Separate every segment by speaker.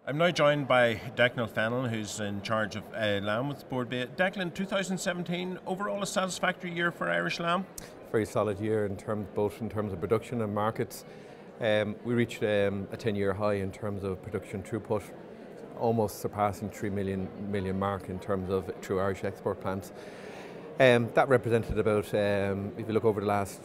Speaker 1: I'm now joined by Declan Fennell, who's in charge of lamb with Board Bay. Declan, 2017, overall a satisfactory year for Irish lamb?
Speaker 2: Very solid year both in terms of production and markets. We reached a 10-year high in terms of production throughput, almost surpassing 3 million mark in terms of true Irish export plants. That represented about, if you look over the last,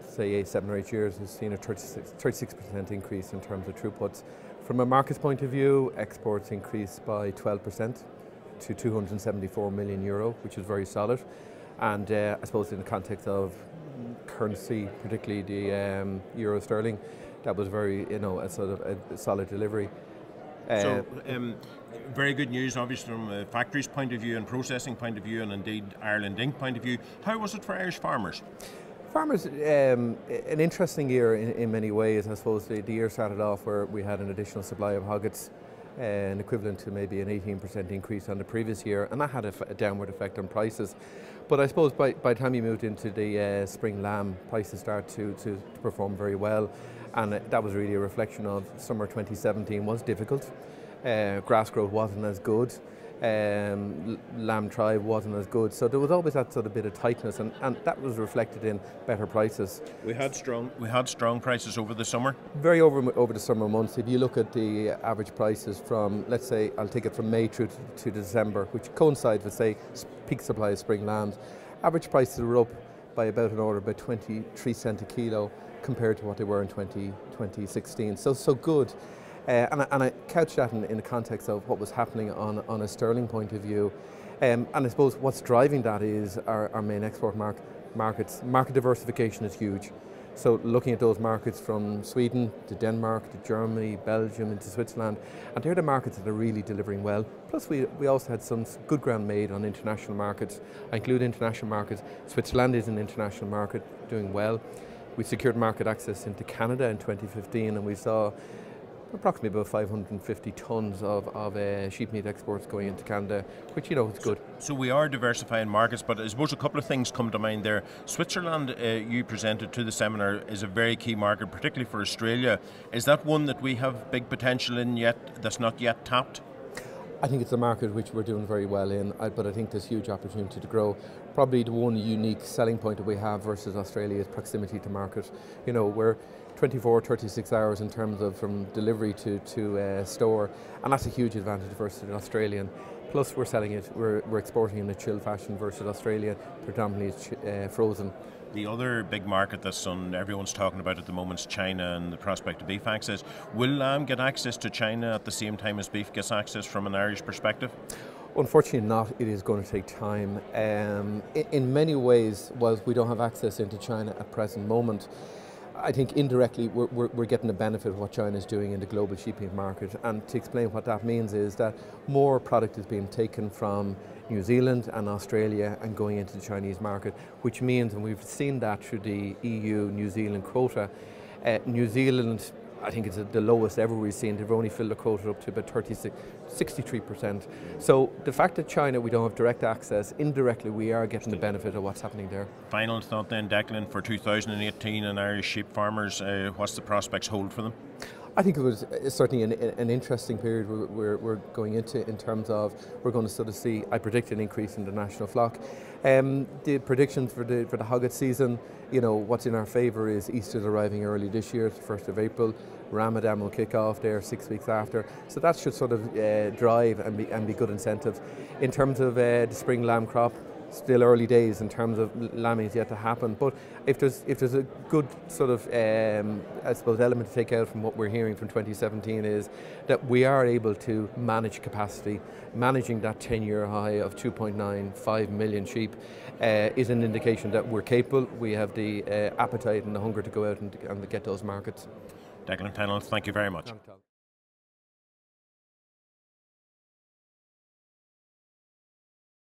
Speaker 2: say, 7 or 8 years, we've seen a 36% increase in terms of throughputs. From a markets point of view, exports increased by 12% to €274 million, which is very solid. And I suppose in the context of currency, particularly the euro sterling, that was very, a sort of a solid delivery.
Speaker 1: Very good news, obviously, from a factory's point of view and processing point of view, and indeed Ireland Inc. point of view. How was it for Irish farmers?
Speaker 2: Farmers, an interesting year in many ways. I suppose the year started off where we had an additional supply of hoggets, an equivalent to maybe an 18% increase on the previous year, and that had a downward effect on prices. But I suppose by the time you moved into the spring lamb, prices started to perform very well, and that was really a reflection of summer 2017 was difficult. Grass growth wasn't as good. Lamb tribe wasn't as good, so there was always that sort of bit of tightness, and that was reflected in better prices.
Speaker 1: We had strong prices over the summer.
Speaker 2: Very over the summer months. If you look at the average prices from, let's say, I'll take it from May through to December, which coincides with, say, peak supply of spring lambs, average prices were up by about an order of about 23 cents a kilo compared to what they were in 2016. So good. And I couch that in the context of what was happening on a sterling point of view. And I suppose what's driving that is our main export markets. Market diversification is huge. So looking at those markets from Sweden to Denmark to Germany, Belgium into Switzerland, and they're the markets that are really delivering well. Plus we also had some good ground made on international markets. I include international markets. Switzerland is an international market doing well. We secured market access into Canada in 2015, and we saw approximately about 550 tonnes of sheep meat exports going into Canada, which is good.
Speaker 1: So we are diversifying markets, but I suppose a couple of things come to mind there. Switzerland, you presented to the seminar, is a very key market, particularly for Australia. Is that one that we have big potential in yet, that's not yet tapped?
Speaker 2: I think it's a market which we're doing very well in, but I think there's huge opportunity to grow. Probably the one unique selling point that we have versus Australia is proximity to market. We're 24, 36 hours in terms of from delivery to store, and that's a huge advantage versus an Australian. Plus we're exporting in a chilled fashion versus Australia, predominantly frozen.
Speaker 1: The other big market that's everyone's talking about at the moment is China and the prospect of beef access. Will lamb get access to China at the same time as beef gets access from an Irish perspective?
Speaker 2: Unfortunately not. It is going to take time. In many ways, whilst we don't have access into China at present moment, I think indirectly we're getting the benefit of what China is doing in the global sheep meat market. And to explain what that means is that more product is being taken from New Zealand and Australia and going into the Chinese market, which means, and we've seen that through the EU-New Zealand quota, New Zealand, I think it's the lowest ever we've seen. They've only filled the quota up to about 63%. So the fact that China, we don't have direct access, indirectly we are getting the benefit of what's happening there.
Speaker 1: Final thought then, Declan, for 2018 and Irish sheep farmers, what's the prospects hold for them?
Speaker 2: I think it was certainly an interesting period we're going into in terms of we're going to sort of see, I predict an increase in the national flock. The predictions for the hogget season, what's in our favour is Easter's arriving early this year, the 1st of April. Ramadan will kick off there 6 weeks after. So that should sort of drive and be good incentive. In terms of the spring lamb crop, still early days in terms of lambing is yet to happen, but if there's a good sort of I suppose element to take out from what we're hearing from 2017 is that we are able to manage capacity. Managing that 10-year high of 2.95 million sheep is an indication that we're capable. We have the appetite and the hunger to go out and get those markets.
Speaker 1: Declan Fennell, thank you very much.